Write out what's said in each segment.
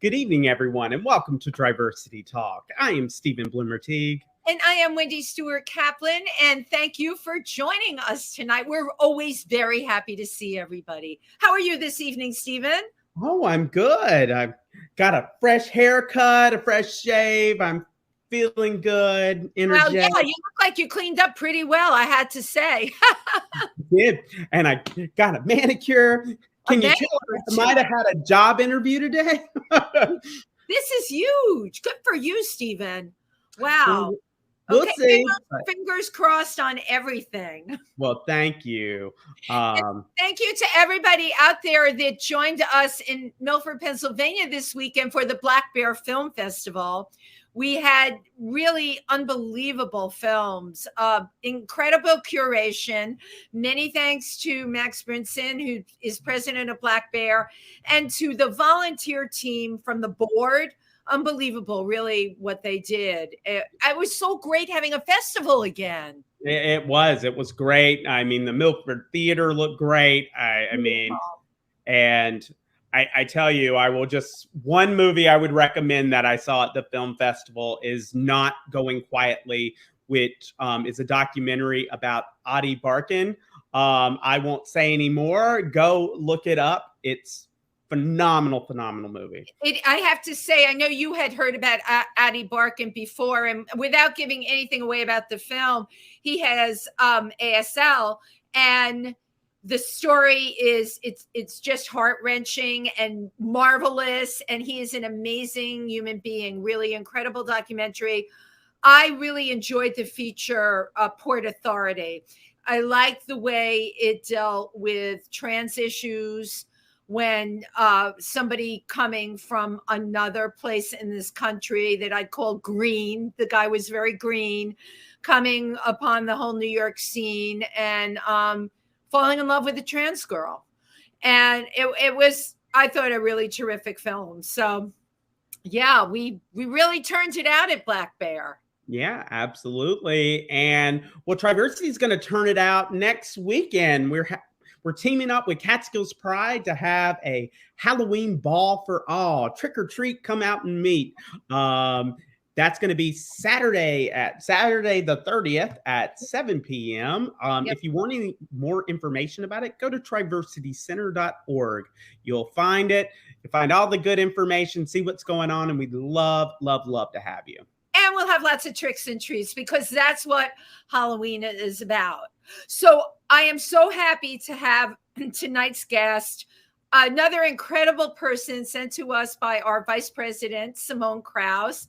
Good evening, everyone, and welcome to TriVersity Talk. I am Steven Bloomer-Teague. And I am Wendy Stewart Kaplan, and thank you for joining us tonight. We're always very happy to see everybody. How are you this evening, Steven? Oh, I'm good. I've got a fresh haircut, a fresh shave. I'm feeling good, energetic. Well, yeah, you look like you cleaned up pretty well, I had to say. I did, and I got a manicure. Can you tell I might have had a job interview today? This is huge. Good for you, Steven. Wow. We'll see. Fingers crossed on everything. Well, thank you. Thank you to everybody out there that joined us in Milford, Pennsylvania this weekend for the Black Bear Film Festival. We had really unbelievable films, incredible curation. Many thanks to Max Brinson, who is president of Black Bear, and to the volunteer team from the board. Unbelievable, really, what they did. It was so great having a festival again. It was great. I mean, the Milford Theater looked great. I tell you, one movie I would recommend that I saw at the film festival is Not Going Quietly, which is a documentary about Adi Barkan. I won't say any more. Go look it up. It's phenomenal movie. I have to say, I know you had heard about Adi Barkan before, and without giving anything away about the film, he has ASL, and the story is it's just heart-wrenching and marvelous, and he is an amazing human being. Really incredible documentary. I really enjoyed the feature Port Authority. I liked the way it dealt with trans issues when somebody coming from another place in this country that I'd call green, the guy was very green, coming upon the whole New York scene and falling in love with a trans girl. And it was, I thought, a really terrific film. So yeah, we really turned it out at Black Bear. Yeah, absolutely. And well, TriVersity is going to turn it out next weekend. We're teaming up with Catskills Pride to have a Halloween ball for all. Trick or treat, come out and meet. That's going to be Saturday the 30th at 7 p.m. If you want any more information about it, go to TriVersityCenter.org. You'll find it. You'll find all the good information, see what's going on, and we'd love to have you. And we'll have lots of tricks and treats because that's what Halloween is about. So I am so happy to have tonight's guest, another incredible person sent to us by our Vice President, Simone Krause,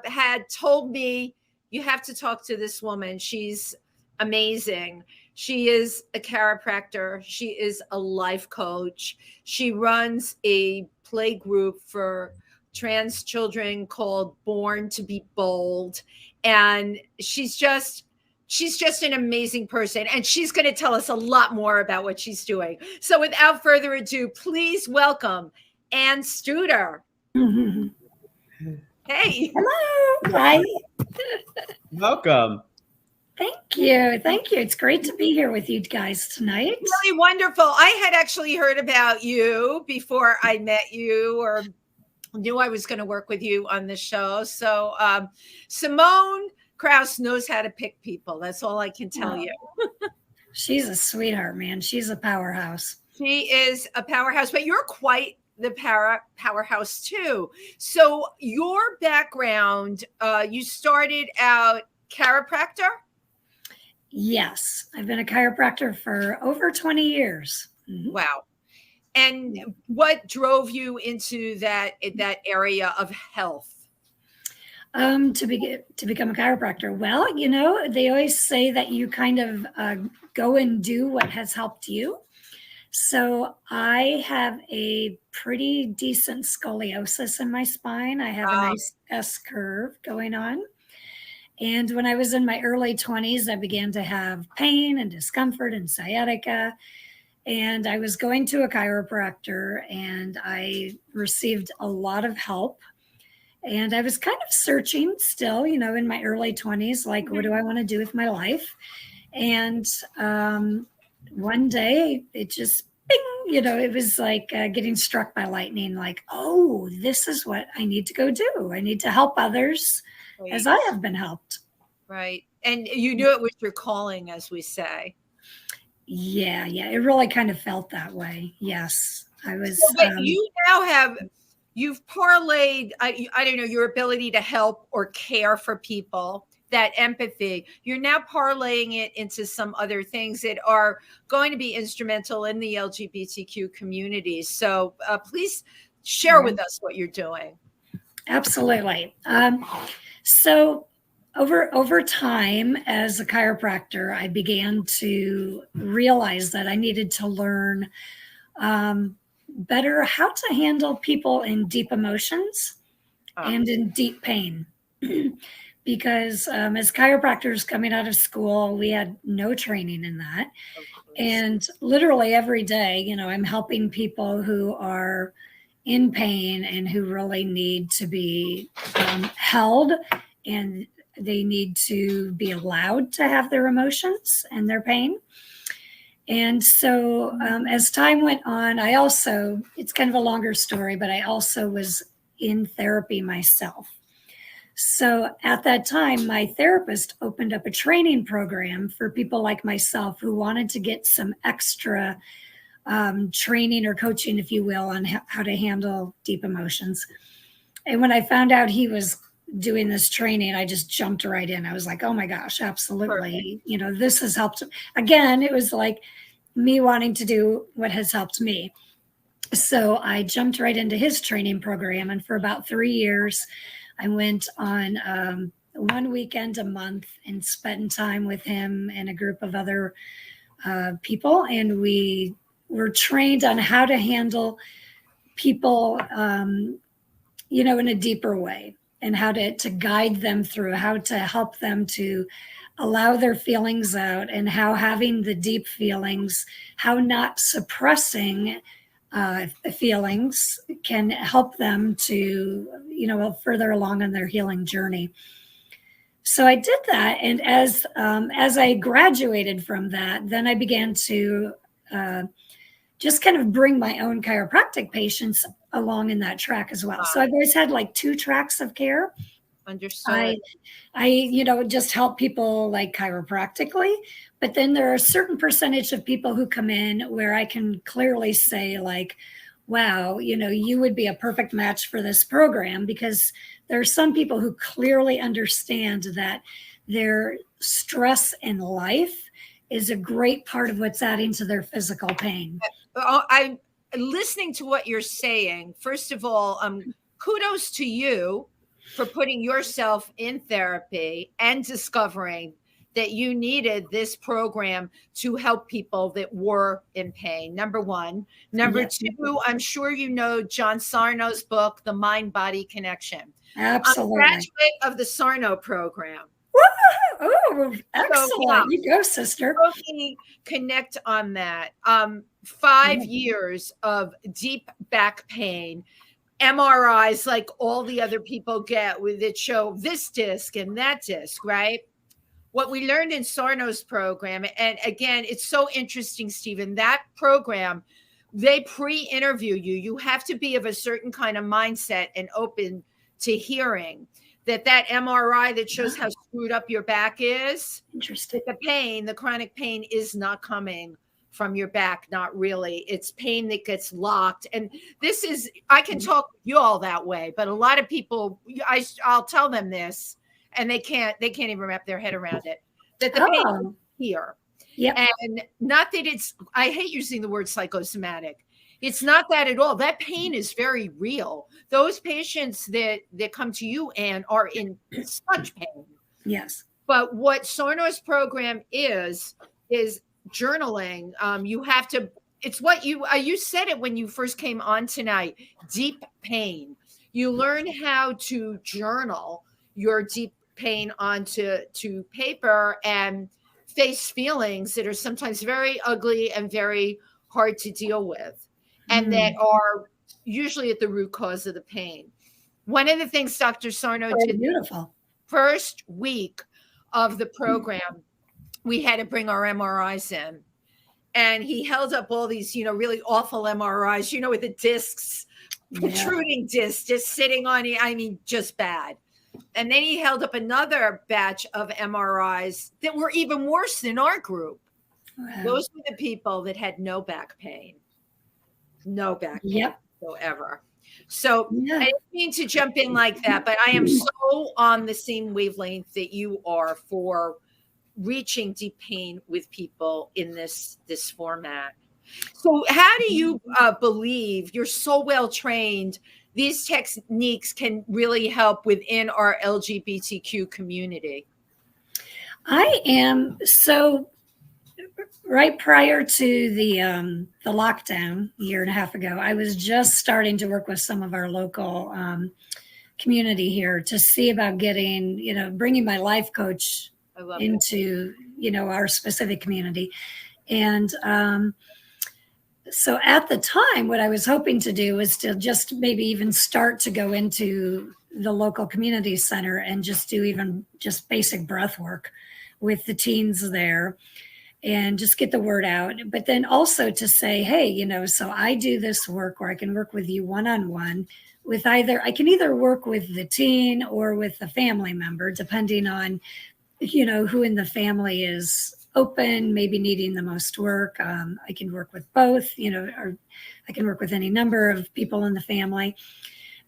had told me, you have to talk to this woman. She's amazing. She is a chiropractor. She is a life coach. She runs a play group for trans children called Born to be Bold. And she's just an amazing person. And she's going to tell us a lot more about what she's doing. So without further ado, please welcome Ann Studer. Mm-hmm. Hey. Hello. Hi. Welcome. Thank you. It's great to be here with you guys tonight. Really wonderful. I had actually heard about you before I met you or knew I was going to work with you on the show. So Simone Krause knows how to pick people. That's all I can tell you. She's a sweetheart, man. She's a powerhouse. She is a powerhouse, but you're quite the powerhouse too. So your background, you started out chiropractor? Yes. I've been a chiropractor for over 20 years. Mm-hmm. Wow. And what drove you into that area of health? To become a chiropractor? Well, you know, they always say that you kind of go and do what has helped you. So I have a pretty decent scoliosis in my spine. I have a nice S curve going on. And when I was in my early 20s, I began to have pain and discomfort and sciatica. And I was going to a chiropractor and I received a lot of help. And I was kind of searching still, you know, in my early 20s, like, what do I want to do with my life? And one day it just bing, it was like getting struck by lightning, like, oh, this is what I need to go do. I need to help others as I have been helped. Right. And you knew it was your calling, as we say. Yeah. It really kind of felt that way. Yes. I was. But you now you've parlayed, I don't know, your ability to help or care for people, that empathy. You're now parlaying it into some other things that are going to be instrumental in the LGBTQ community. So please share with us what you're doing. Absolutely. So over time, as a chiropractor, I began to realize that I needed to learn better how to handle people in deep emotions and in deep pain. Because as chiropractors coming out of school, we had no training in that. And literally every day, I'm helping people who are in pain and who really need to be held, and they need to be allowed to have their emotions and their pain. And so as time went on, it's kind of a longer story, but I also was in therapy myself. So at that time, my therapist opened up a training program for people like myself who wanted to get some extra training or coaching, if you will, on how to handle deep emotions. And when I found out he was doing this training, I just jumped right in. I was like, oh my gosh, absolutely. Perfect. This has helped. Again, it was like me wanting to do what has helped me. So I jumped right into his training program. And for about 3 years, I went on 1 weekend a month and spent time with him and a group of other people. And we were trained on how to handle people, in a deeper way, and how to guide them through, how to help them to allow their feelings out, and how having the deep feelings, how not suppressing feelings can help them to, further along on their healing journey. So I did that. And as I graduated from that, then I began to just kind of bring my own chiropractic patients along in that track as well. Wow. So I've always had like 2 tracks of care. Understood. I just help people like chiropractically, but then there are a certain percentage of people who come in where I can clearly say like, wow, you would be a perfect match for this program, because there are some people who clearly understand that their stress in life is a great part of what's adding to their physical pain. I'm listening to what you're saying. First of all, kudos to you for putting yourself in therapy and discovering that you needed this program to help people that were in pain. Number one. Number two, I'm sure you know John Sarno's book, The Mind-Body Connection. Absolutely. I'm a graduate of the Sarno program. Oh, excellent. So, you go, sister. We connect on that. 5 years of deep back pain, MRIs like all the other people get that show this disc and that disc, right? What we learned in Sarno's program, and again, it's so interesting, Steven, that program, they pre-interview you. You have to be of a certain kind of mindset and open to hearing that MRI that shows how screwed up your back is. Interesting. The pain, the chronic pain is not coming from your back, not really. It's pain that gets locked. And this is, I can talk with you all that way, but a lot of people, I'll tell them this, and they can't even wrap their head around it, that the pain is here. Yep. And not that it's, I hate using the word psychosomatic. It's not that at all. That pain is very real. Those patients that come to you, Anne, are in such pain. Yes. But what Sarno's program is journaling. You have to, it's what you said it when you first came on tonight, deep pain. You learn how to journal your deep pain onto paper and face feelings that are sometimes very ugly and very hard to deal with, and that are usually at the root cause of the pain. One of the things Dr. Sarno did beautiful first week of the program, we had to bring our MRIs in. and he held up all these, really awful MRIs, with the discs, protruding discs just sitting on you. I mean, just bad. And then he held up another batch of MRIs that were even worse than our group. Wow. Those were the people that had no back pain. No back pain whatsoever. So I didn't mean to jump in like that, but I am so on the same wavelength that you are for reaching deep pain with people in this format. So how do you believe, you're so well trained, these techniques can really help within our LGBTQ community? I am so right prior to the lockdown a year and a half ago, I was just starting to work with some of our local community here to see about getting, bringing my life coach into, our specific community. And so at the time, what I was hoping to do was to just maybe even start to go into the local community center and just do even just basic breath work with the teens there and just get the word out. But then also to say, hey, so I do this work where I can work with you one-on-one with I can either work with the teen or with the family member, depending on, who in the family is open, maybe needing the most work. I can work with both, or I can work with any number of people in the family.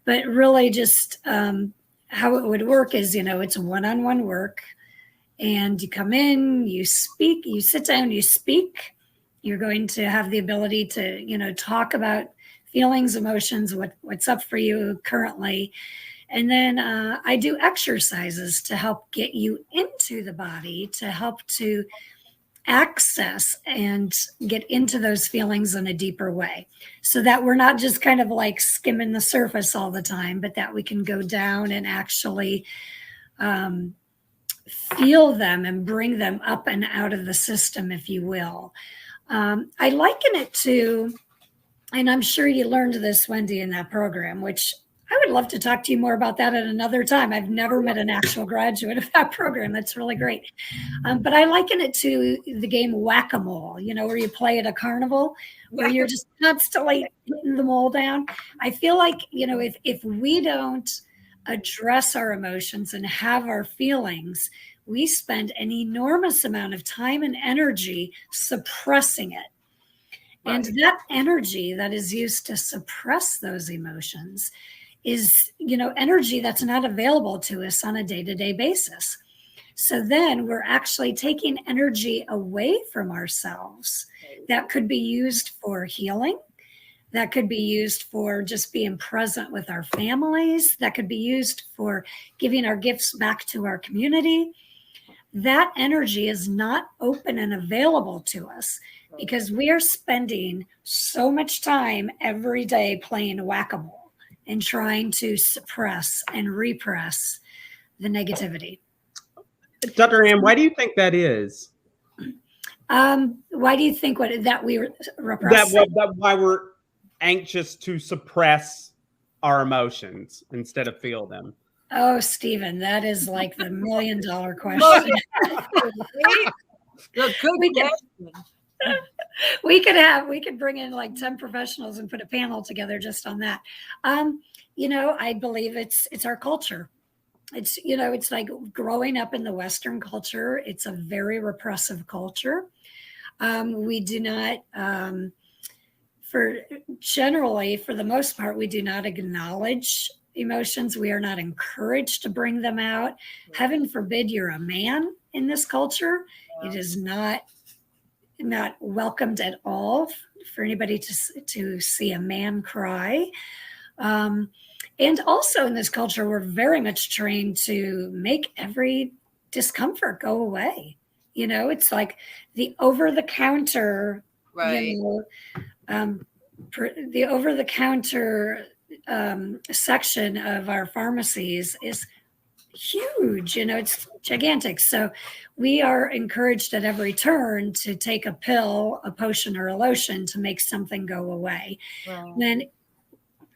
But really just how it would work is, it's one-on-one work. And you come in, you speak, you sit down, you speak. You're going to have the ability to, talk about feelings, emotions, what's up for you currently. And then I do exercises to help get you into the body, to help to access and get into those feelings in a deeper way, so that we're not just kind of like skimming the surface all the time, but that we can go down and actually feel them and bring them up and out of the system, if you will. I liken it to, and I'm sure you learned this, Wendy, in that program, which I would love to talk to you more about that at another time. I've never met an actual graduate of that program. That's really great. But I liken it to the game WhackAMole, where you play at a carnival, where you're just constantly hitting the mole down. I feel like, if we don't address our emotions and have our feelings, we spend an enormous amount of time and energy suppressing it. Right. And that energy that is used to suppress those emotions is, energy that's not available to us on a day-to-day basis. So then we're actually taking energy away from ourselves that could be used for healing, that could be used for just being present with our families, that could be used for giving our gifts back to our community. That energy is not open and available to us because we are spending so much time every day playing whack-a-mole and trying to suppress and repress the negativity. Dr. Ann, why do you think that is? Why do you think that we repress? Why we're anxious to suppress our emotions instead of feel them? Oh, Steven, that is like the $1 million question. We could bring in like 10 professionals and put a panel together just on that. I believe it's our culture. It's, it's like growing up in the Western culture. It's a very repressive culture. We do not, for the most part, we do not acknowledge emotions. We are not encouraged to bring them out. Heaven forbid you're a man in this culture. It is not welcomed at all for anybody to see a man cry. And also in this culture, we're very much trained to make every discomfort go away. It's like the over-the-counter, right. The over-the-counter section of our pharmacies is huge. It's gigantic. So we are encouraged at every turn to take a pill, a potion, or a lotion to make something go away. Wow. When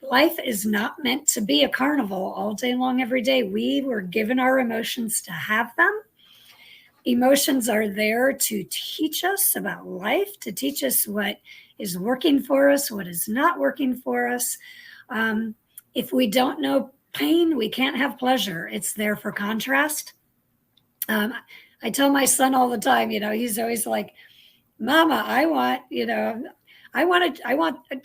life is not meant to be a carnival all day long, every day. We were given our emotions to have them. Emotions are there to teach us about life, to teach us what is working for us, what is not working for us. If we don't know pain, we can't have pleasure. It's there for contrast. I tell my son all the time, he's always like, Mama, I want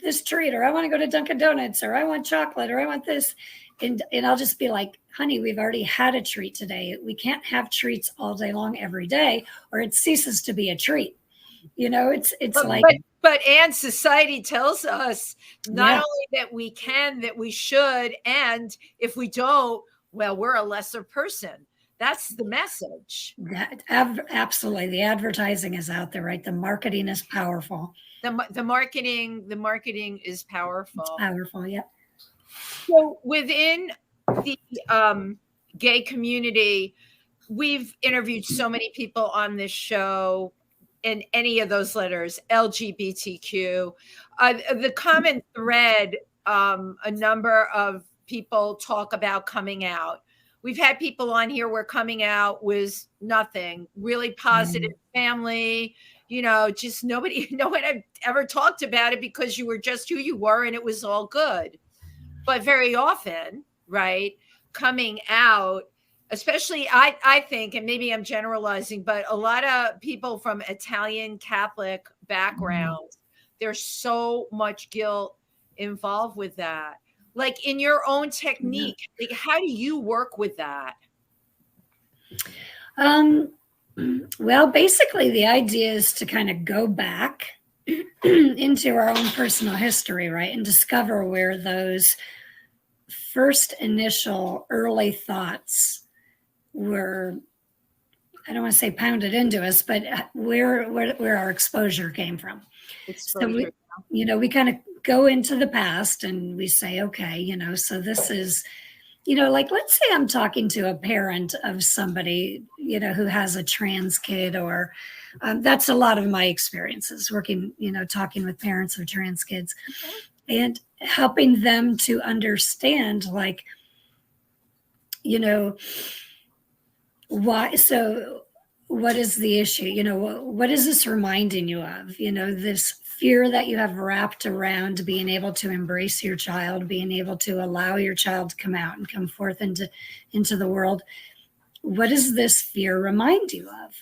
this treat, or I want to go to Dunkin' Donuts, or I want chocolate, or I want this. And I'll just be like, honey, we've already had a treat today. We can't have treats all day long every day, or it ceases to be a treat. But Anne, society tells us not only that we can, that we should, and if we don't, well, we're a lesser person. That's the message. Absolutely. The advertising is out there, right? The marketing is powerful. The marketing is powerful. It's powerful, yeah. So within the gay community, we've interviewed so many people on this show in any of those letters, LGBTQ. The common thread, a number of people talk about coming out. We've had people on here where coming out was nothing, really positive family, just no one had ever talked about it because you were just who you were and it was all good. But very often, right, coming out, especially I think, and maybe I'm generalizing, but a lot of people from Italian Catholic backgrounds, there's so much guilt involved with that. Like in your own technique, like how do you work with that? Well, basically the idea is to kind of go back into our own personal history, right? And discover where those first initial early thoughts were, I don't want to say pounded into us, but where our exposure came from. So we kind of go into the past and we say, okay, so this is, like, let's say I'm talking to a parent of somebody, who has a trans kid, or that's a lot of my experiences working, talking with parents of trans kids and helping them to understand, like, why, so what is the issue? What is this reminding you of? This fear that you have wrapped around being able to embrace your child, being able to allow your child to come out and come forth into the world. What does this fear remind you of?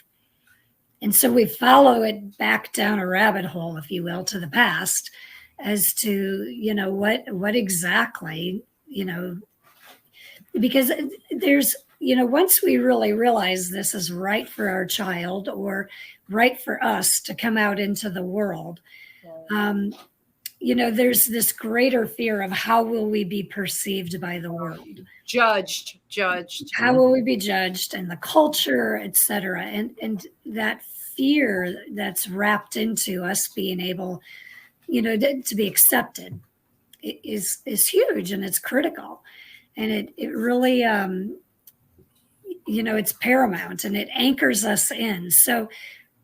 And so we follow it back down a rabbit hole, if you will, to the past as to, what exactly, because there's, once we really realize this is right for our child or right for us to come out into the world, there's this greater fear of how will we be perceived by the world? Judged. How will we be judged, and the culture, et cetera. And that fear that's wrapped into us being able, to be accepted is huge, and it's critical. And it really, it's paramount, and it anchors us in. So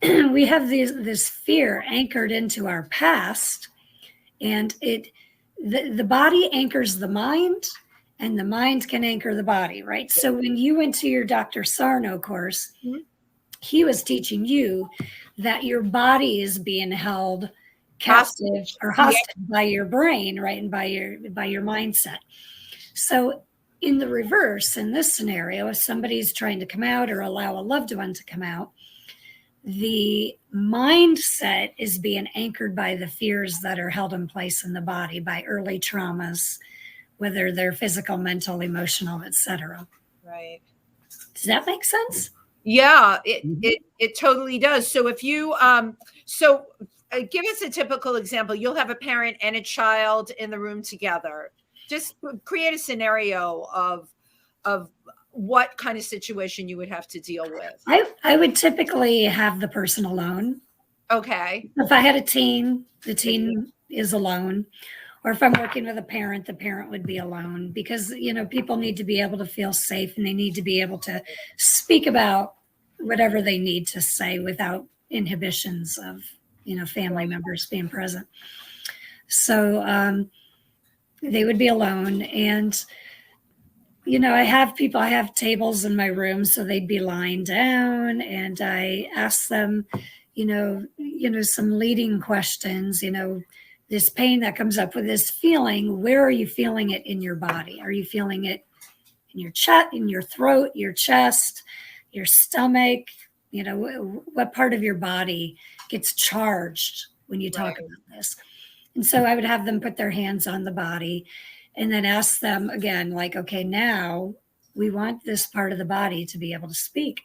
we have this fear anchored into our past, and the body anchors the mind, and the mind can anchor the body, right? So when you went to your Dr. Sarno course, he was teaching you that your body is being held captive or hostage by your brain, right? And by your mindset. So in the reverse, in this scenario, if somebody's trying to come out or allow a loved one to come out, the mindset is being anchored by the fears that are held in place in the body by early traumas, whether they're physical, mental, emotional, etc. Right. Does that make sense? Yeah, it totally does. So if you give us a typical example. You'll have a parent and a child in the room together. Just create a scenario of what kind of situation you would have to deal with. I would typically have the person alone. Okay. If I had a teen, the teen is alone. Or if I'm working with a parent, the parent would be alone, because, people need to be able to feel safe, and they need to be able to speak about whatever they need to say without inhibitions of, family members being present. So they would be alone. And I have tables in my room, so they'd be lying down, and I ask them, some leading questions, this pain that comes up with this feeling, where are you feeling it in your body? Are you feeling it in your chest, in your throat, your chest, your stomach? What part of your body gets charged when you talk about this? And so I would have them put their hands on the body and then ask them again, like, okay, now we want this part of the body to be able to speak.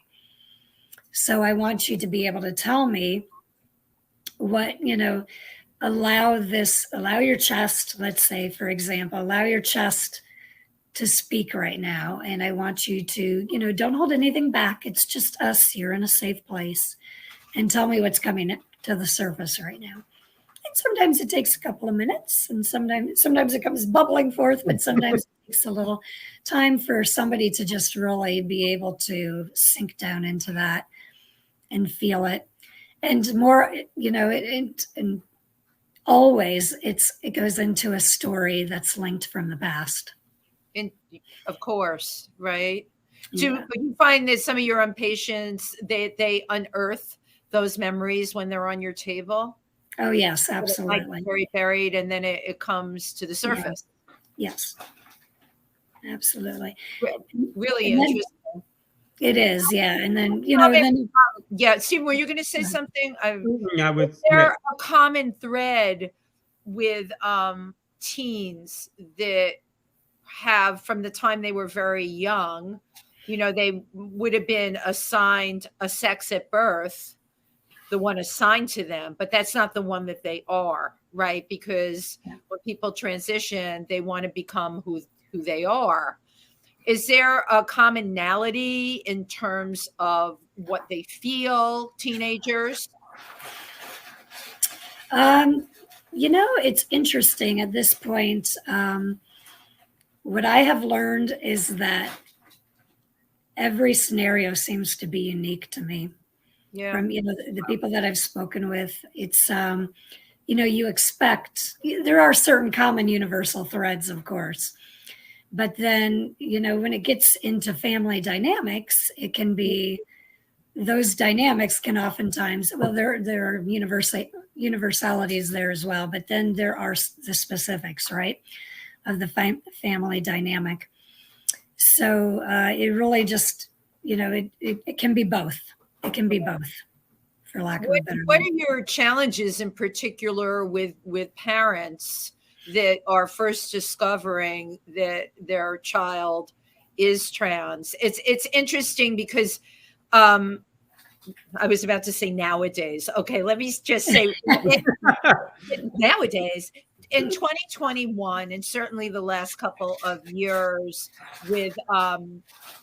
So I want you to be able to tell me what, allow your chest, let's say, for example, allow your chest to speak right now. And I want you to, don't hold anything back. It's just us. You're in a safe place. And tell me what's coming to the surface right now. And sometimes it takes a couple of minutes, and sometimes it comes bubbling forth, but sometimes it takes a little time for somebody to just really be able to sink down into that and feel it. And more, and always it goes into a story that's linked from the past. And of course, right? Yeah. Do you find that some of your own patients, they unearth those memories when they're on your table? Oh, yes, absolutely. Like very buried, and then it comes to the surface. Yes, absolutely. Really And interesting. It is, yeah. And then, Steve, were you going to say something? I would. Is there a common thread with teens that have, from the time they were very young, they would have been assigned a sex at birth, the one assigned to them, but that's not the one that they are, right? Because when people transition, they want to become who they are. Is there a commonality in terms of what they feel, teenagers? It's interesting at this point. What I have learned is that every scenario seems to be unique to me. Yeah. From, the people that I've spoken with, it's, you expect, there are certain common universal threads, of course. But then, when it gets into family dynamics, it can be, those dynamics can oftentimes, well, there are universalities there as well, but then there are the specifics, right, of the family dynamic. So it really just, it can be both. It can be both, for lack of a better word. What are your challenges in particular with parents that are first discovering that their child is trans? It's interesting because I was about to say nowadays. Okay, let me just say nowadays, in 2021, and certainly the last couple of years with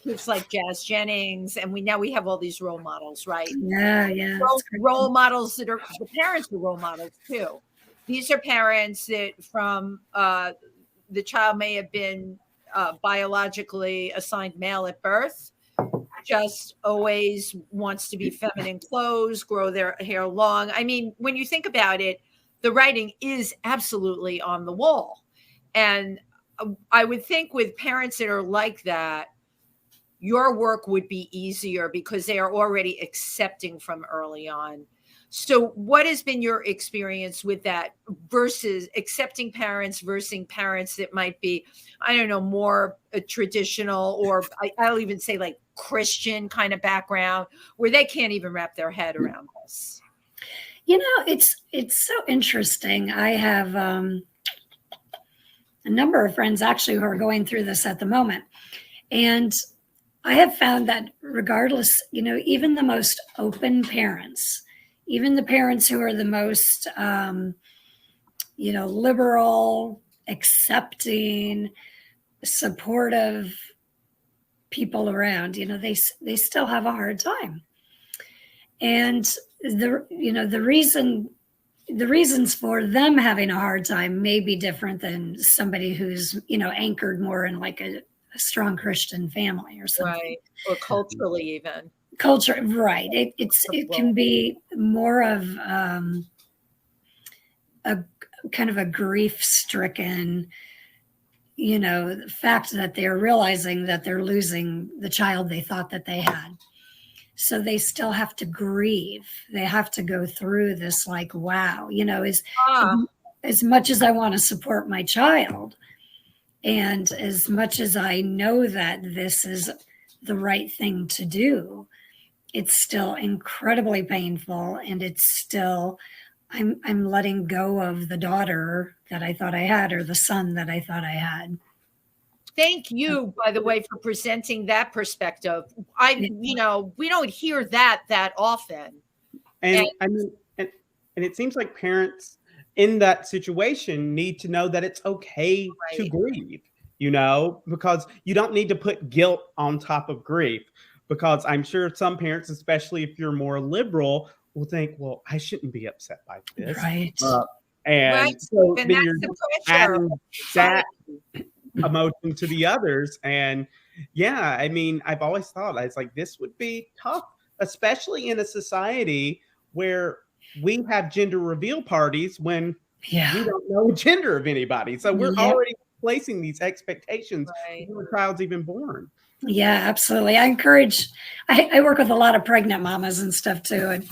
kids like Jazz Jennings, and we have all these role models, right? Yeah. Role models that are, the parents are role models too. These are parents that from the child may have been biologically assigned male at birth, just always wants to be feminine clothes, grow their hair long. I mean, when you think about it, the writing is absolutely on the wall. And I would think with parents that are like that, your work would be easier because they are already accepting from early on. So what has been your experience with that versus accepting parents versus parents that might be, I don't know, more traditional, or I'll even say like Christian kind of background where they can't even wrap their head around this? It's so interesting. I have a number of friends actually who are going through this at the moment. And I have found that regardless, even the most open parents, even the parents who are the most, liberal, accepting, supportive people around, they still have a hard time. And the reasons for them having a hard time may be different than somebody who's, anchored more in like a strong Christian family or something. Right. Or culturally even. Culture, right. It can be more of a kind of a grief-stricken, the fact that they're realizing that they're losing the child they thought that they had. So they still have to grieve. They have to go through this, like, wow, as much as I want to support my child, and as much as I know that this is the right thing to do, it's still incredibly painful. And it's still, I'm letting go of the daughter that I thought I had, or the son that I thought I had. Thank you, by the way, for presenting that perspective. We don't hear that often. And I mean, and it seems like parents in that situation need to know that it's okay to grieve, because you don't need to put guilt on top of grief. Because I'm sure some parents, especially if you're more liberal, will think, well, I shouldn't be upset by this. Right. So and then you're adding that emotion to the others. And yeah, I mean, I've always thought, I was like, this would be tough, especially in a society where we have gender reveal parties when we don't know the gender of anybody. So we're already placing these expectations before the child's even born. Yeah, absolutely. I work with a lot of pregnant mamas and stuff too. And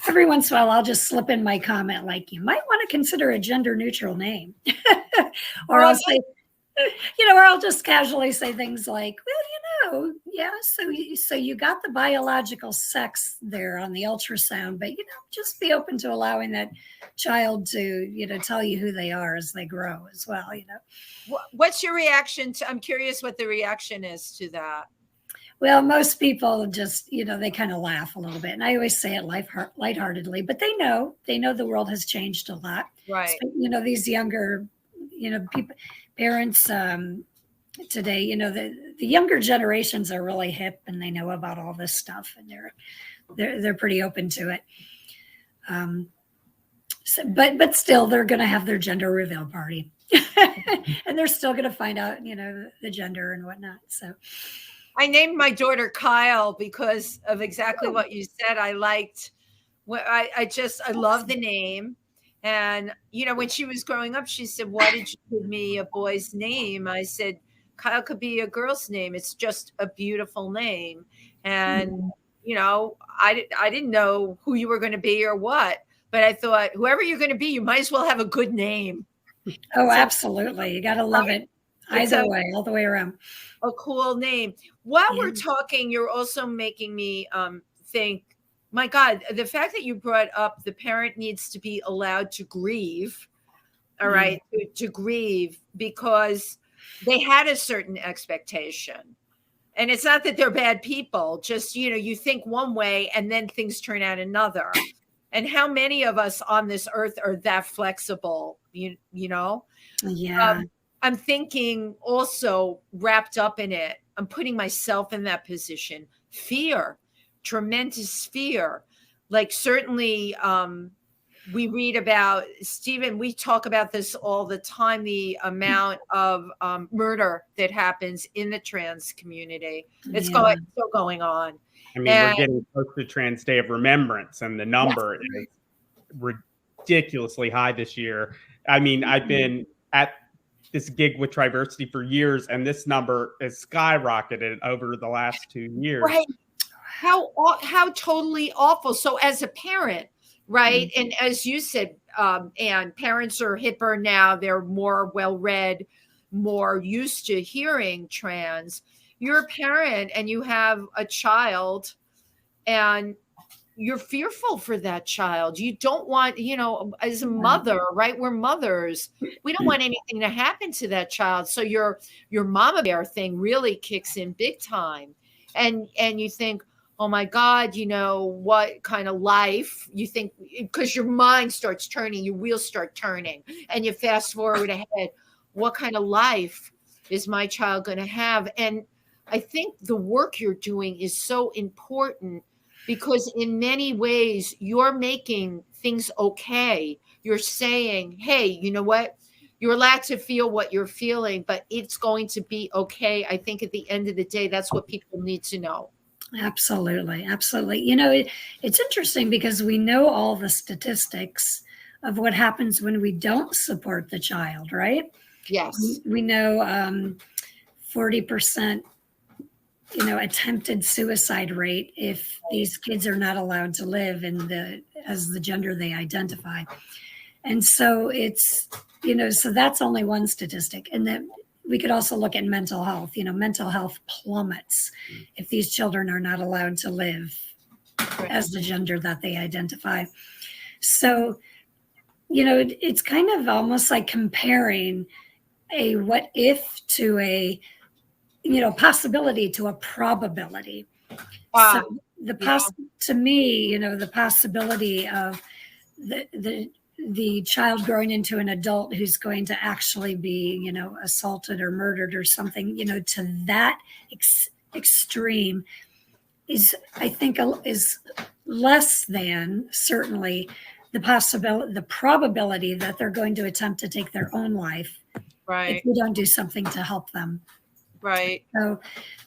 every once in a while, I'll just slip in my comment, like, you might want to consider a gender neutral name. Or I'll say, or I'll just casually say things like, well, so you got the biological sex there on the ultrasound, but, just be open to allowing that child to, tell you who they are as they grow as well, What's your reaction to, I'm curious what the reaction is to that. Well, most people just, they kind of laugh a little bit. And I always say it lightheartedly, but they know the world has changed a lot. Right. So, these younger, parents today, the younger generations are really hip, and they know about all this stuff, and they're pretty open to it. But still, they're going to have their gender reveal party, and they're still going to find out, the gender and whatnot. So I named my daughter Kyle because of exactly what you said. I liked I love the name. And, when she was growing up, she said, why did you give me a boy's name? I said, Kyle could be a girl's name. It's just a beautiful name. And, I didn't know who you were going to be or what, but I thought, whoever you're going to be, you might as well have a good name. Oh, absolutely. You got to love it. Either way, all the way around. A cool name. While we're talking, you're also making me think, my God, the fact that you brought up the parent needs to be allowed to grieve, all right, to grieve because they had a certain expectation. And it's not that they're bad people, just, you think one way and then things turn out another. And how many of us on this earth are that flexible, you know? Yeah. I'm thinking also wrapped up in it, I'm putting myself in that position. Fear. Tremendous fear. Like certainly we read about, Steven, we talk about this all the time, the amount of murder that happens in the trans community. It's still going on. I mean, we're getting close to Trans Day of Remembrance, and the number is ridiculously high this year. I mean, I've been at this gig with TriVersity for years, and this number is skyrocketed over the last 2 years. Right. How totally awful. So as a parent, right? And as you said, and parents are hipper now, they're more well-read, more used to hearing trans. You're a parent and you have a child and you're fearful for that child. You don't want, as a mother, right? We're mothers. We don't want anything to happen to that child. So your mama bear thing really kicks in big time. And you think, oh my God, what kind of life you think, because your mind starts turning, your wheels start turning, and you fast forward ahead. What kind of life is my child going to have? And I think the work you're doing is so important because in many ways you're making things okay. You're saying, hey, you know what? You're allowed to feel what you're feeling, but it's going to be okay. I think at the end of the day, that's what people need to know. Absolutely. Absolutely. It's interesting because we know all the statistics of what happens when we don't support the child, right? Yes. We know 40%, attempted suicide rate if these kids are not allowed to live as the gender they identify. And so it's, so that's only one statistic. And then we could also look at mental health. Mental health plummets if these children are not allowed to live as the gender that they identify. So, it's kind of almost like comparing a what if to a, possibility to a probability. Wow. So to me, the possibility of the child growing into an adult who's going to actually be, assaulted or murdered or something, to that extreme is, I think, is less than certainly the probability that they're going to attempt to take their own life, right, if we don't do something to help them. Right.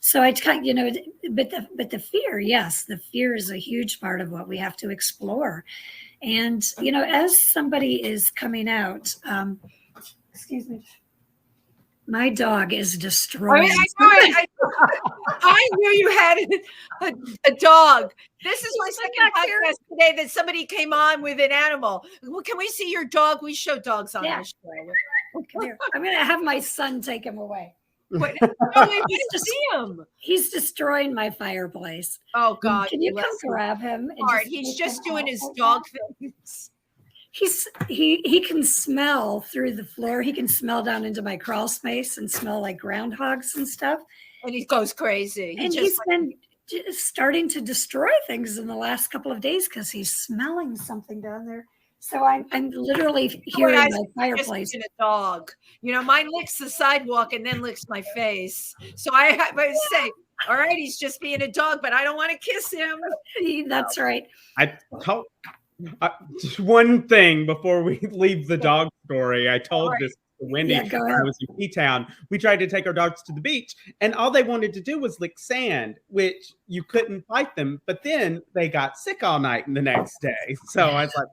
So I kind of, but the fear, yes, the fear is a huge part of what we have to explore. And, as somebody is coming out, excuse me, my dog is destroying. I knew you had a dog. This is my second podcast today that somebody came on with an animal. Well, can we see your dog? We show dogs on the show. Come here. I'm going to have my son take him away. Wait, see him. He's destroying my fireplace. Oh God! Can you come grab him? He's just doing his dog things. He can smell through the floor. He can smell down into my crawl space and smell like groundhogs and stuff. And he goes crazy. He's been starting to destroy things in the last couple of days because he's smelling something down there. So I'm literally hearing my fireplace. A dog, mine licks the sidewalk and then licks my face. So I say, all right, he's just being a dog, but I don't want to kiss him. That's right. Just one thing before we leave the dog story. I told this to Wendy when I was in P-Town. We tried to take our dogs to the beach, and all they wanted to do was lick sand, which you couldn't fight them. But then they got sick all night and the next day. So I was like,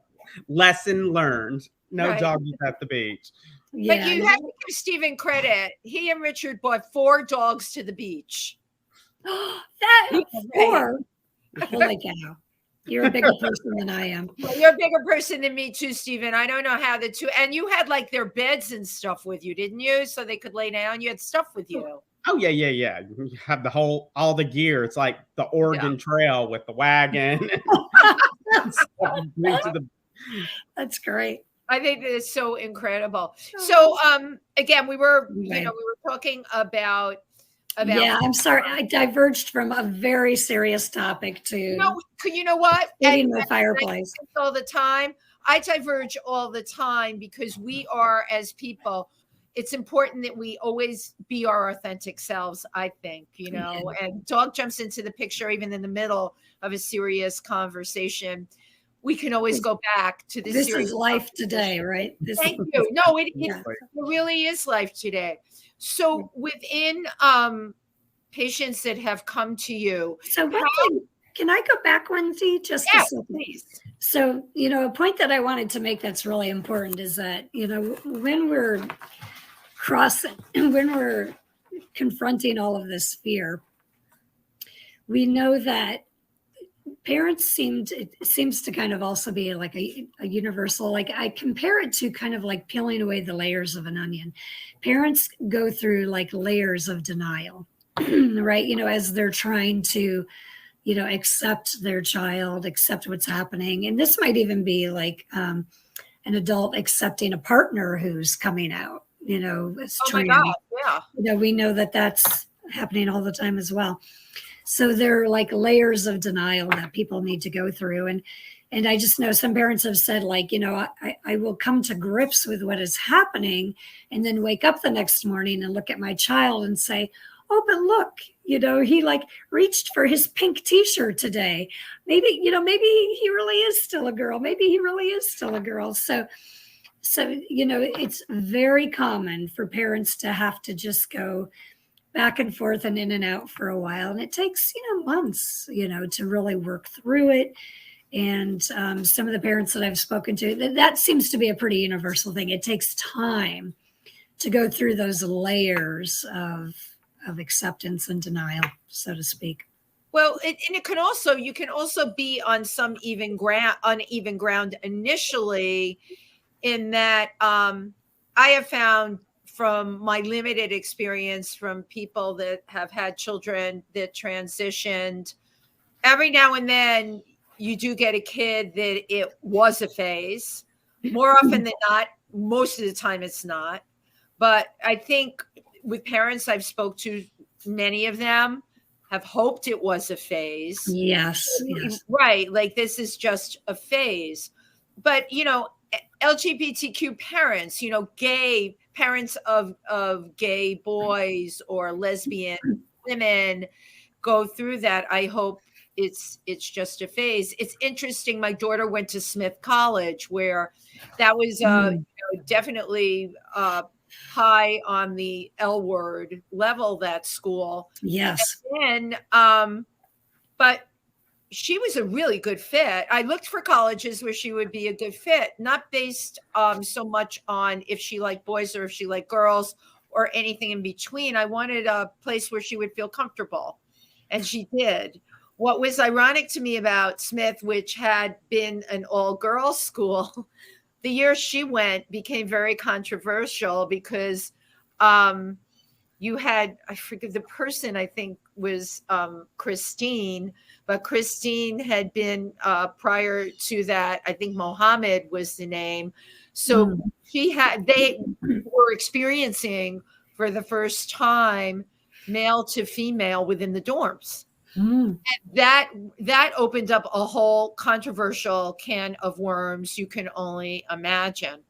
lesson learned. No doggies at the beach. Yeah. But you have to give Steven credit. He and Richard brought 4 dogs to the beach. That 4? Holy cow. You're a bigger person than I am. Well, you're a bigger person than me too, Steven. I don't know how the two, and you had like their beds and stuff with you, didn't you? So they could lay down. You had stuff with you. Oh yeah. You have all the gear. It's like the Oregon Trail with the wagon. That's great. I think that is so incredible. So again, we were talking about I'm sorry. I diverged from a very serious topic to you know what? Eating my fireplace. All the time. I diverge all the time because we are, as people, it's important that we always be our authentic selves, I think, and dog jumps into the picture even in the middle of a serious conversation. We can always go back to this. This is life today, right? Thank you. No, it really is life today. So within patients that have come to you. So can I go back, Wendy? Just a second, please. So, a point that I wanted to make that's really important is that, when we're confronting all of this fear, we know that parents seems to kind of also be like a universal, like I compare it to kind of like peeling away the layers of an onion. Parents go through like layers of denial, right? As they're trying to, accept their child, accept what's happening. And this might even be like an adult accepting a partner who's coming out, as my God, yeah. We know that that's happening all the time as well. So there are like layers of denial that people need to go through. And I just know some parents have said like, I will come to grips with what is happening and then wake up the next morning and look at my child and say, oh, but look, he like reached for his pink t-shirt today. Maybe he really is still a girl. Maybe he really is still a girl. So, it's very common for parents to have to just go back and forth and in and out for a while. And it takes, months, to really work through it. And some of the parents that I've spoken to, that seems to be a pretty universal thing. It takes time go through those layers of acceptance and denial, so to speak. Well, and it can also, you can also be on some uneven ground initially, in that I have found from my limited experience from people that have had children that transitioned, every now and then you do get a kid that it was a phase. More often than not, most of the time it's not. But I think with parents I've spoke to, many of them have hoped it was a phase. Yes. Right. Like, this is just a phase. But, you know, LGBTQ parents, you know, gay parents of gay boys or lesbian women go through that. I hope it's just a phase. It's interesting. My daughter went to Smith College, where that was you know, definitely high on the L word level, that school. Yes. And but she was a really good fit. I looked for colleges where she would be a good fit, not based so much on if she liked boys or if she liked girls or anything in between. I wanted a place where she would feel comfortable, and she did. What was ironic to me about Smith, which had been an all-girls school, the year she went became very controversial because you had, I forget the person, I think was Christine, but Christine had been prior to that, I think Mohammed was the name. So they were experiencing for the first time male to female within the dorms. And that opened up a whole controversial can of worms you can only imagine.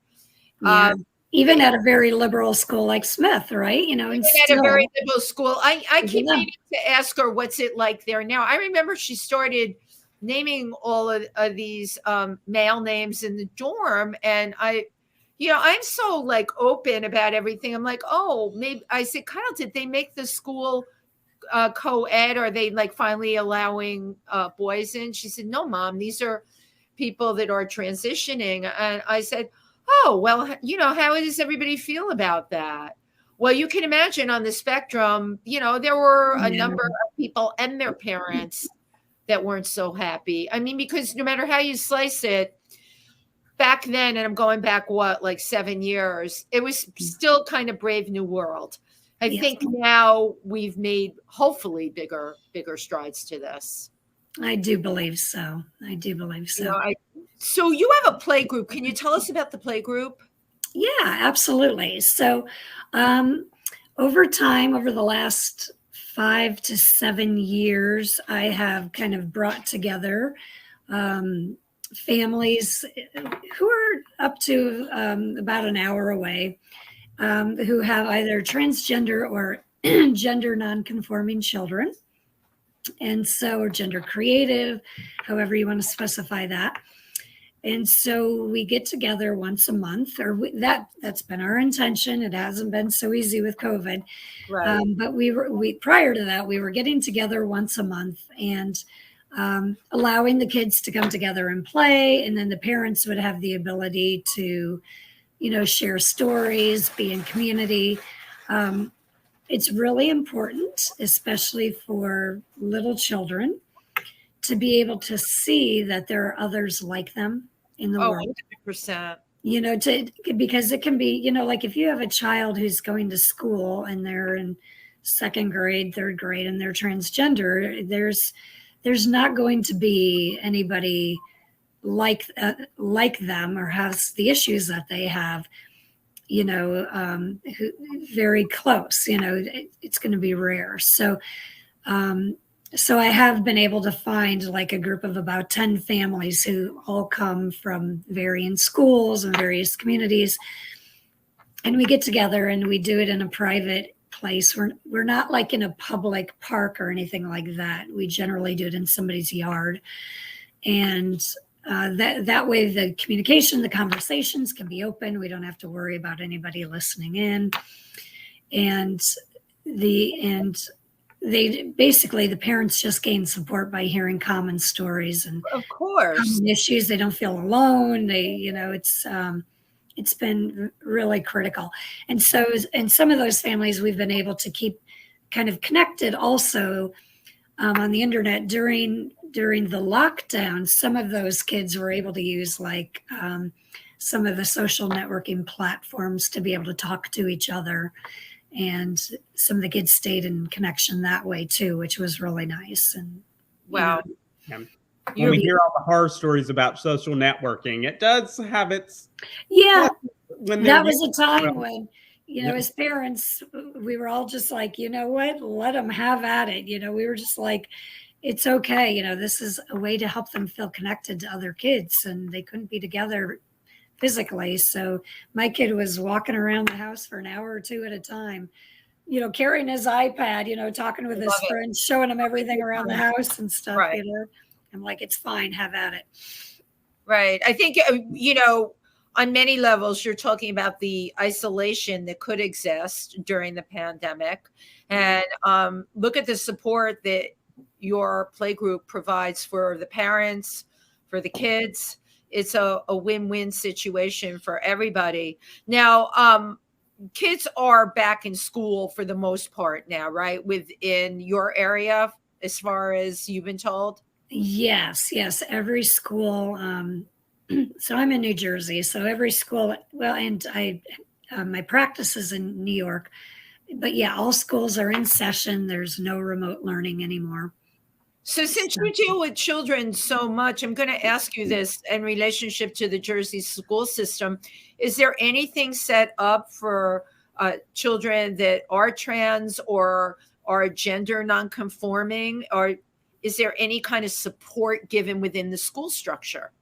Yeah. Even at a very liberal school like Smith, right? You know, even at a very liberal school. I keep needing to ask her what's it like there now. I remember she started naming all of these male names in the dorm, and I'm so like open about everything. I'm like, oh, maybe I said, Kyle, did they make the school co-ed? Are they like finally allowing boys in? She said, no, Mom, these are people that are transitioning. And I said, oh, well, you know, how does everybody feel about that? Well, you can imagine on the spectrum, you know, there were a number of people and their parents that weren't so happy. I mean, because no matter how you slice it, back then, and I'm going back, like 7 years, it was still kind of Brave New World. I think now we've made hopefully bigger strides to this. I do believe so. You know, so you have a play group. Can you tell us about the play group? Yeah, absolutely. So over time, over the last 5 to 7 years, I have kind of brought together families who are up to about an hour away, who have either transgender or gender nonconforming children. And so, or gender creative, however you want to specify that. And so we get together once a month, or that's been our intention. It hasn't been so easy with COVID. Right. But we prior to that, we were getting together once a month and allowing the kids to come together and play. And then the parents would have the ability to, you know, share stories, be in community. It's really important, especially for little children, to be able to see that there are others like them in the world. 100%. You know, because it can be, you know, like if you have a child who's going to school and they're in 2nd grade, 3rd grade, and they're transgender, there's not going to be anybody like them or has the issues that they have, you know, very close, you know, it's going to be rare. So I have been able to find like a group of about 10 families who all come from varying schools and various communities. And we get together and we do it in a private place. We're not like in a public park or anything like that. We generally do it in somebody's yard. And that way the communication, the conversations can be open. We don't have to worry about anybody listening in. And they basically, the parents just gain support by hearing common stories and of course common issues. They don't feel alone. They, you know, it's been really critical. And so in some of those families, we've been able to keep kind of connected also on the internet during the lockdown. Some of those kids were able to use like some of the social networking platforms to be able to talk to each other. And some of the kids stayed in connection that way too, which was really nice. And wow. When we hear all the horror stories about social networking, it does have its when that was a time when, you know, as parents, we were all just like, you know what, let them have at it. You know, we were just like, it's okay. You know, this is a way to help them feel connected to other kids, and they couldn't be together physically. So my kid was walking around the house for an hour or two at a time, you know, carrying his iPad, you know, talking with his friends, showing him everything around the house and stuff, you know. I'm like, it's fine, have at it. Right. I think, you know, on many levels, you're talking about the isolation that could exist during the pandemic. And look at the support that your playgroup provides for the parents, for the kids. It's a win-win situation for everybody. Now, kids are back in school for the most part now, right? Within your area, as far as you've been told? Yes. Every school. So I'm in New Jersey. So every school, well, and my practice is in New York, but yeah, all schools are in session. There's no remote learning anymore. So since you deal with children so much, I'm going to ask you this in relationship to the Jersey school system. Is there anything set up for children that are trans or are gender nonconforming, or is there any kind of support given within the school structure?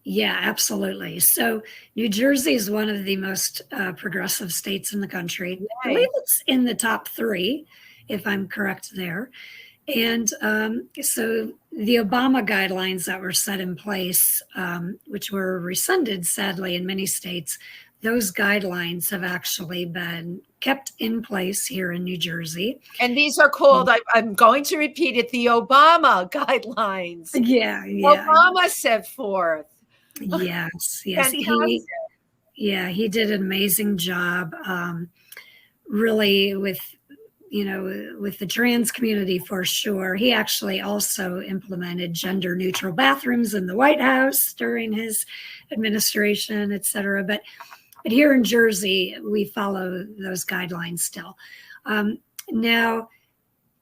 Yeah, absolutely. So New Jersey is one of the most progressive states in the country. Nice. I believe it's in the top 3, if I'm correct there. And so the Obama guidelines that were set in place, which were rescinded, sadly, in many states, those guidelines have actually been kept in place here in New Jersey. And these are called, I'm going to repeat it, the Obama guidelines. Yeah. Obama set forth. Yes. He did an amazing job, really, with the trans community for sure. He actually also implemented gender neutral bathrooms in the White House during his administration, et cetera. But here in Jersey, we follow those guidelines still. Now,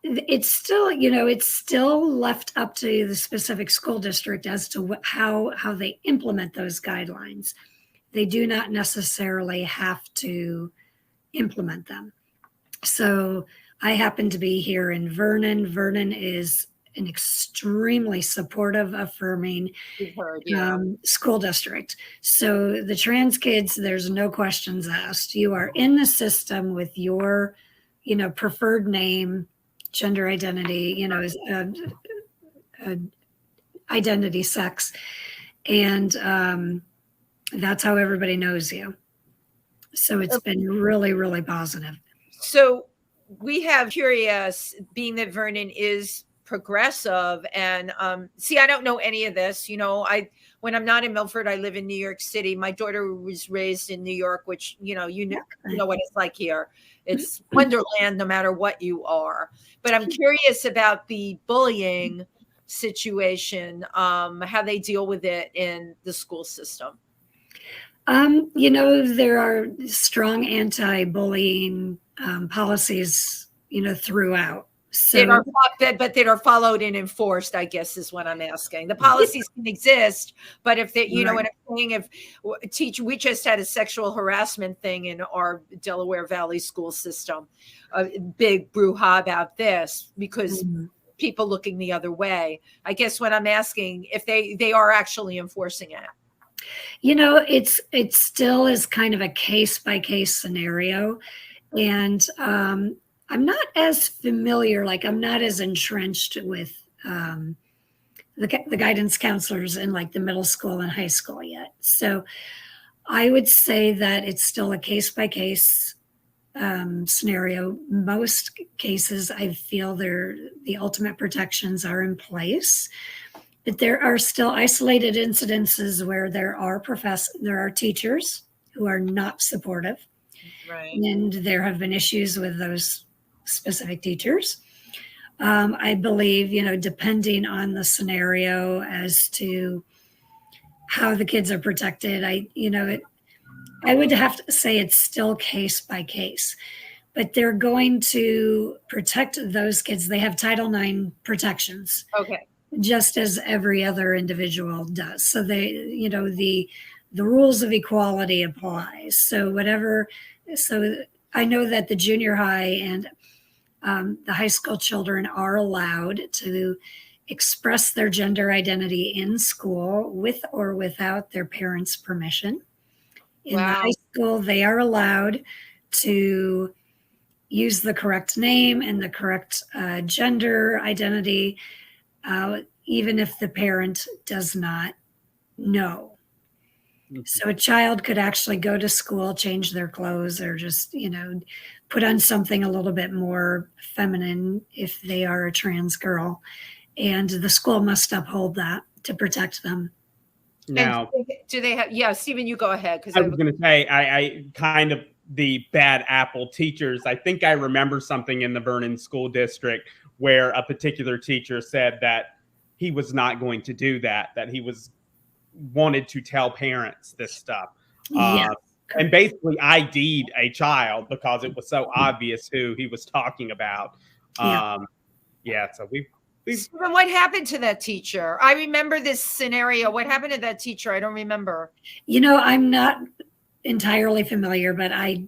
it's still left up to the specific school district as to how they implement those guidelines. They do not necessarily have to implement them. So I happen to be here in Vernon. Vernon is an extremely supportive, affirming school district. So the trans kids, there's no questions asked. You are in the system with your, preferred name, gender identity, identity, sex, and that's how everybody knows you. So it's been really, really positive. So we have curious, being that Vernon is progressive, and I don't know any of this. When I'm not in Milford, I live in New York City. My daughter was raised in New York, which you know what it's like here. It's wonderland, no matter what you are. But I'm curious about the bullying situation, how they deal with it in the school system. There are strong anti-bullying policies, throughout. So, that are followed and enforced, I guess, is what I'm asking. The policies can exist, but if they, what I'm saying, we just had a sexual harassment thing in our Delaware Valley school system, a big brouhaha about this because people looking the other way. I guess what I'm asking, if they are actually enforcing it. It still is kind of a case-by-case scenario. And I'm not as familiar, I'm not as entrenched with the guidance counselors in the middle school and high school yet. So I would say that it's still a case-by-case scenario. Most cases, I feel the ultimate protections are in place. But there are still isolated incidences where there are teachers who are not supportive. Right. And there have been issues with those specific teachers. I believe, depending on the scenario as to how the kids are protected, I would have to say it's still case by case, but they're going to protect those kids. They have Title IX protections. Okay. Just as every other individual does. So the rules of equality apply. So I know that the junior high and the high school children are allowed to express their gender identity in school with or without their parents' permission. In the high school, they are allowed to use the correct name and the correct gender identity, even if the parent does not know. So a child could actually go to school, change their clothes, or just, put on something a little bit more feminine if they are a trans girl. And the school must uphold that to protect them. Now, do they have, Steven, you go ahead. I was going to say, I kind of, the bad apple teachers, I think I remember something in the Vernon School District where a particular teacher said that he was not going to do that he wanted to tell parents this stuff. And basically ID'd a child because it was so obvious who he was talking about. So we Steven, what happened to that teacher? I remember this scenario. What happened to that teacher? I don't remember. I'm not entirely familiar, but I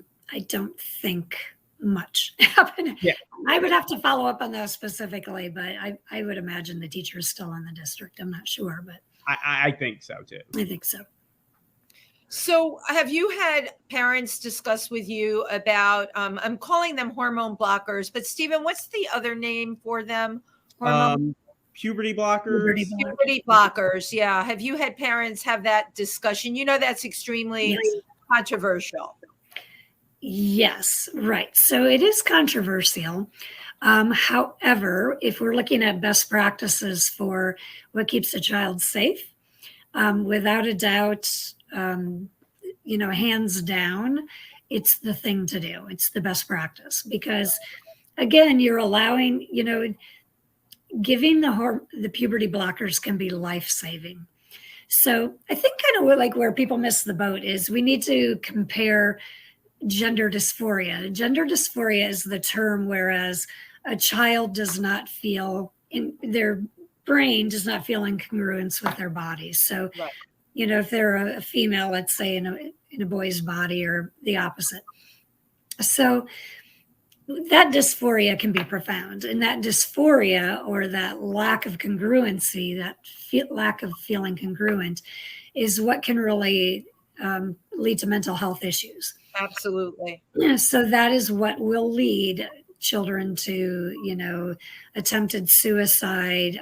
don't think much happened. Yeah. I would have to follow up on that specifically, but I would imagine the teacher is still in the district. I'm not sure, but I think so too. I think so. So have you had parents discuss with you about, I'm calling them hormone blockers, but Steven, what's the other name for them? Puberty blockers. Puberty blockers. Yeah. Have you had parents have that discussion? That's extremely controversial. Yes, right. So it is controversial. However, if we're looking at best practices for what keeps a child safe, without a doubt, hands down, it's the thing to do. It's the best practice because, again, you're allowing, giving the puberty blockers can be life-saving. So I think kind of like where people miss the boat is we need to compare gender dysphoria. Gender dysphoria is the term whereas a child does not feel in their brain does not feel incongruence with their body. So, right. If they're a female, let's say in a boy's body or the opposite. So that dysphoria can be profound, and that dysphoria or that lack of congruency, that lack of feeling congruent is what can really lead to mental health issues. Absolutely. So that is what will lead children to, attempted suicide,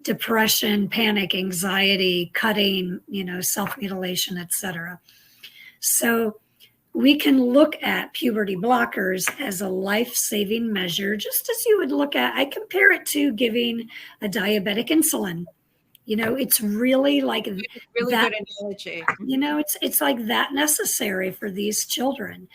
depression, panic, anxiety, cutting, self-mutilation, etc. So we can look at puberty blockers as a life-saving measure, just as you would look at, I compare it to giving a diabetic insulin. It's really like really that, good analogy. It's like that necessary for these children.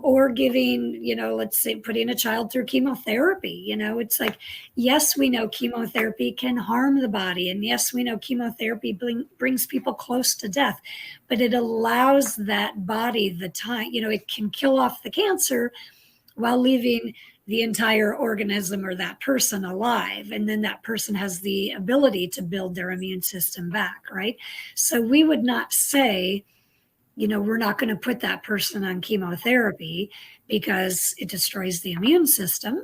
Or giving, let's say putting a child through chemotherapy, it's like, yes, we know chemotherapy can harm the body. And yes, we know chemotherapy brings people close to death, but it allows that body the time, it can kill off the cancer while leaving the entire organism or that person alive. And then that person has the ability to build their immune system back, right? So we would not say, we're not going to put that person on chemotherapy because it destroys the immune system.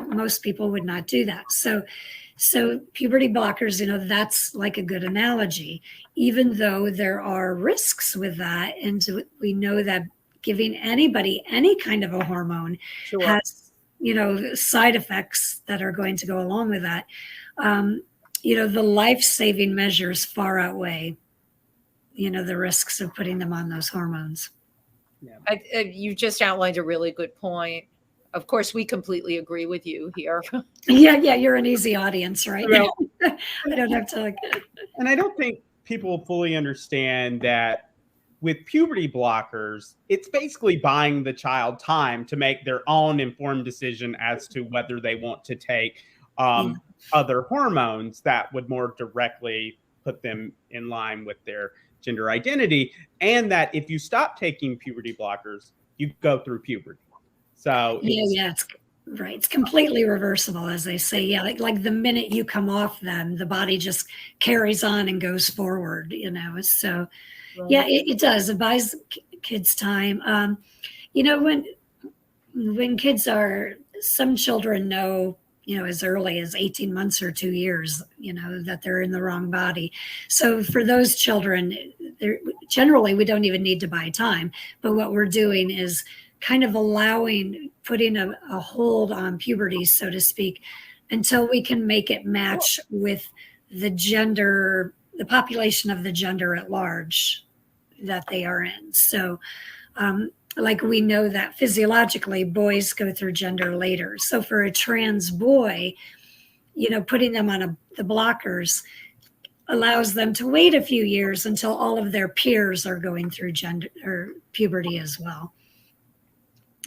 Most people would not do that. So puberty blockers, that's like a good analogy, even though there are risks with that. And we know that giving anybody any kind of a hormone has, side effects that are going to go along with that. The life-saving measures far outweigh the risks of putting them on those hormones. Yeah. You just outlined a really good point. Of course, we completely agree with you here. Yeah, you're an easy audience, right? Well, I don't have to. And I don't think people fully understand that with puberty blockers, it's basically buying the child time to make their own informed decision as to whether they want to take other hormones that would more directly put them in line with their gender identity. And that if you stop taking puberty blockers, you go through puberty. So it's right. It's completely reversible, as they say. Yeah, like the minute you come off them, the body just carries on and goes forward, you know. So right. Yeah, it does. It buys kids time. You know, when kids are, some children know, you know, as early as 18 months or 2 years, you know, that they're in the wrong body. So for those children, generally we don't even need to buy time. But what we're doing is kind of putting a hold on puberty, so to speak, until we can make it match with the gender, the population of the gender at large that they are in. So like we know that physiologically boys go through gender later. So for a trans boy, you know, putting them on the blockers allows them to wait a few years until all of their peers are going through gender or puberty as well.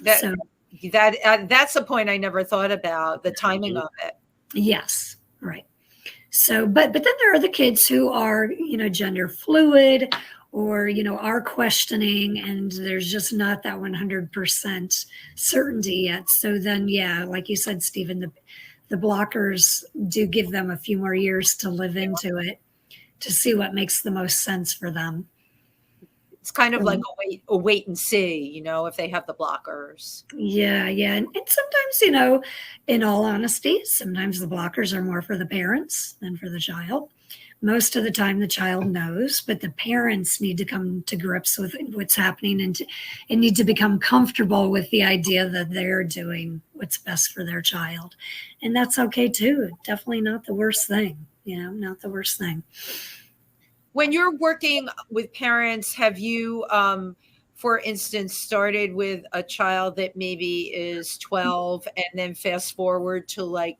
That's a point I never thought about, the timing of it. Yes, right. So, but then there are the kids who are, you know, gender fluid, or, you know, are questioning, and there's just not that 100% certainty yet. So then, yeah, like you said, Steven, the blockers do give them a few more years to live into it, to see what makes the most sense for them. It's kind of like a wait and see, you know, if they have the blockers. Yeah. And sometimes, you know, in all honesty, sometimes the blockers are more for the parents than for the child. Most of the time the child knows, but the parents need to come to grips with what's happening and need to become comfortable with the idea that they're doing what's best for their child. And that's okay too. Definitely not the worst thing, you know, not the worst thing. When you're working with parents, have you, for instance, started with a child that maybe is 12 and then fast forward to like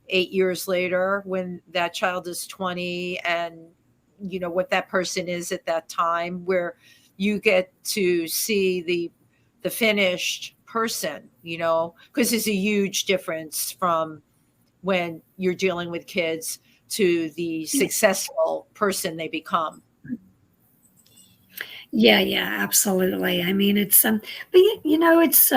8 years later when that child is 20, and you know what that person is at that time, where you get to see the finished person, you know, because there's a huge difference from when you're dealing with kids to the successful person they become. Yeah, absolutely. I mean, it's but you know, it's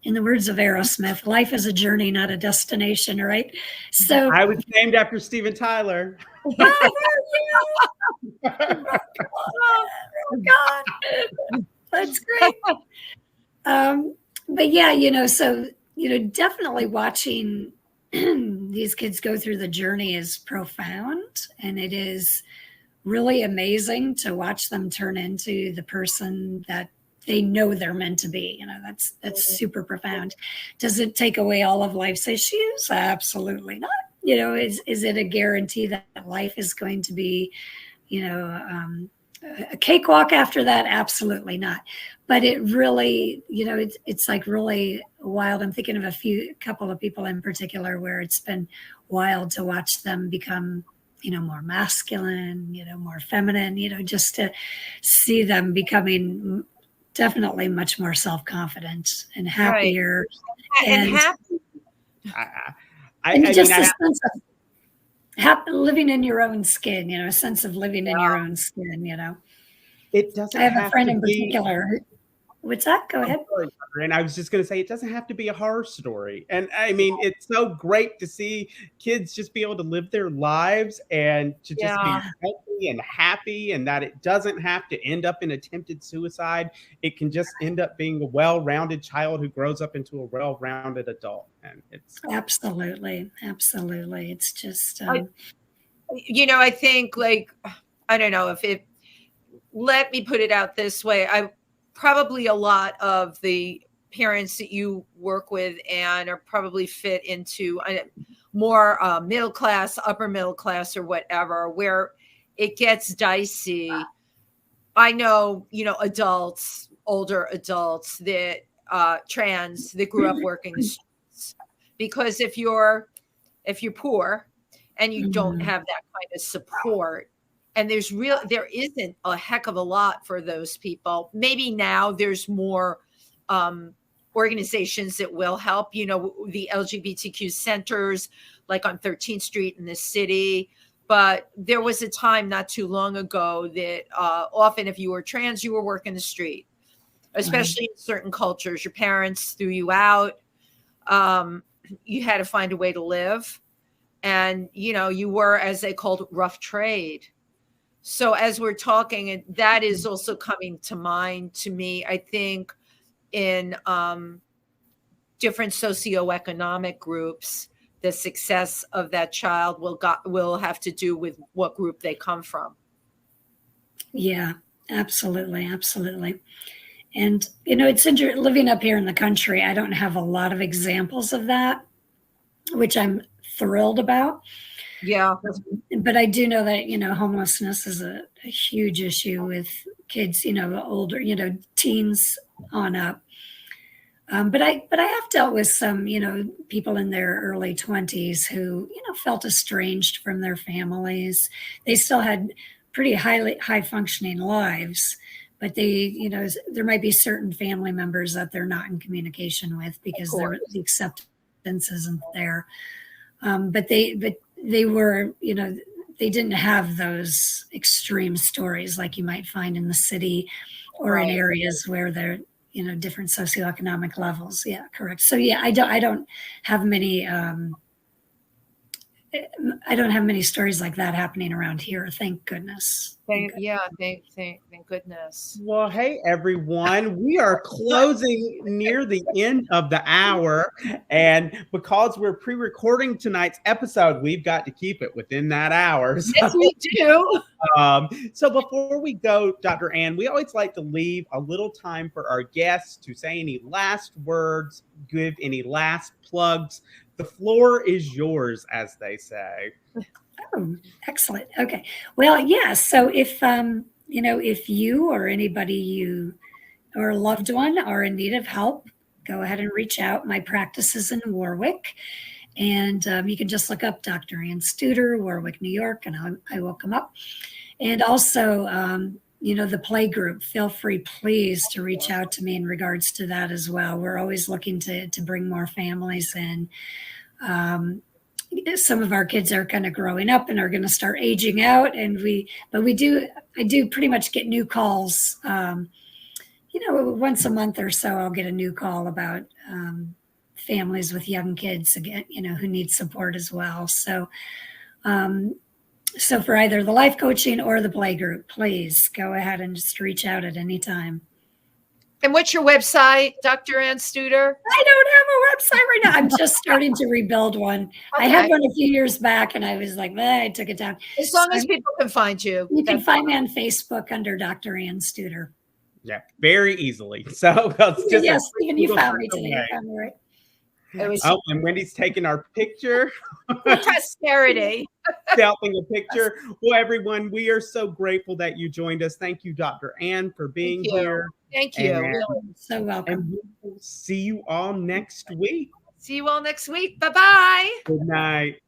in the words of Aerosmith, life is a journey, not a destination, right? So I was named after Steven Tyler. Oh God, that's great. But yeah, you know, so you know, definitely watching these kids go through the journey is profound, and it is really amazing to watch them turn into the person that they know they're meant to be. You know, that's super profound. Does it take away all of life's issues? Absolutely not. You know, is it a guarantee that life is going to be, you know, a cakewalk after that? Absolutely not. But it really, you know, it's like really wild. I'm thinking of a couple of people in particular where it's been wild to watch them become, you know, more masculine, you know, more feminine, you know, just to see them becoming definitely much more self-confident and happier. Right. And happy. And just a sense of living in your own skin, you know, a sense of living in your own skin, you know. It doesn't. I have a friend in particular. What's that? Go ahead. And I was just going to say, it doesn't have to be a horror story. And I mean, it's so great to see kids just be able to live their lives and to just be healthy and happy, and that it doesn't have to end up in attempted suicide. It can just end up being a well-rounded child who grows up into a well-rounded adult. And it's absolutely. It's just, you know, I think like, I don't know let me put it out this way. Probably a lot of the parents that you work with, and are probably fit into more middle class, upper middle class, or whatever, where it gets dicey. I know, you know, adults, older adults that trans that grew up working the streets, because if you're poor and you don't have that kind of support, And there isn't a heck of a lot for those people. Maybe now there's more organizations that will help, the LGBTQ centers, like on 13th Street in the city. But there was a time not too long ago that often if you were trans, you were working the street, especially in certain cultures. Your parents threw you out. You had to find a way to live. And, you were, as they called, rough trade. So as we're talking, and that is also coming to mind to me, I think in different socioeconomic groups, the success of that child will have to do with what group they come from. Yeah, absolutely. Absolutely. And, it's interesting living up here in the country. I don't have a lot of examples of that, which I'm thrilled about. Yeah. But I do know that, homelessness is a huge issue with kids, older, teens on up. But I have dealt with some, people in their early 20s who, felt estranged from their families. They still had pretty high functioning lives, but they, there might be certain family members that they're not in communication with because the acceptance isn't there. But they were, they didn't have those extreme stories like you might find in the city or in areas where they're, different socioeconomic levels. Yeah, correct. So yeah, I don't have many stories like that happening around here. Thank goodness. Thank goodness. Well, hey, everyone. We are closing near the end of the hour. And because we're pre-recording tonight's episode, we've got to keep it within that hour. So, yes, we do. So before we go, Dr. Ann, we always like to leave a little time for our guests to say any last words, give any last plugs. The floor is yours, as they say. Oh, excellent. Okay. Well, yeah. So if, if you or anybody you or a loved one are in need of help, go ahead and reach out. My practice is in Warwick, and you can just look up Dr. Ann Studer, Warwick, New York, and I will come up. And also, the play group, feel free, please, to reach out to me in regards to that as well. We're always looking to bring more families in. Some of our kids are kind of growing up and are going to start aging out, and I do pretty much get new calls. Once a month or so, I'll get a new call about families with young kids again, who need support as well. So, so for either the life coaching or the play group, please go ahead and just reach out at any time. And what's your website, Dr. Ann Studer? I don't have a website right now. I'm just starting to rebuild one. Okay. I had one a few years back, and I was like, I took it down. As long as people can find you. You can find me on Facebook under Dr. Ann Studer. Yeah, very easily. So yes, Steven, you found me today. I found me right. And Wendy's taking our picture. Posterity. Selfing a picture. Well, everyone, we are so grateful that you joined us. Thank you, Dr. Ann, for being here. Thank you. Really. So welcome. And we will see you all next week. See you all next week. Bye-bye. Good night.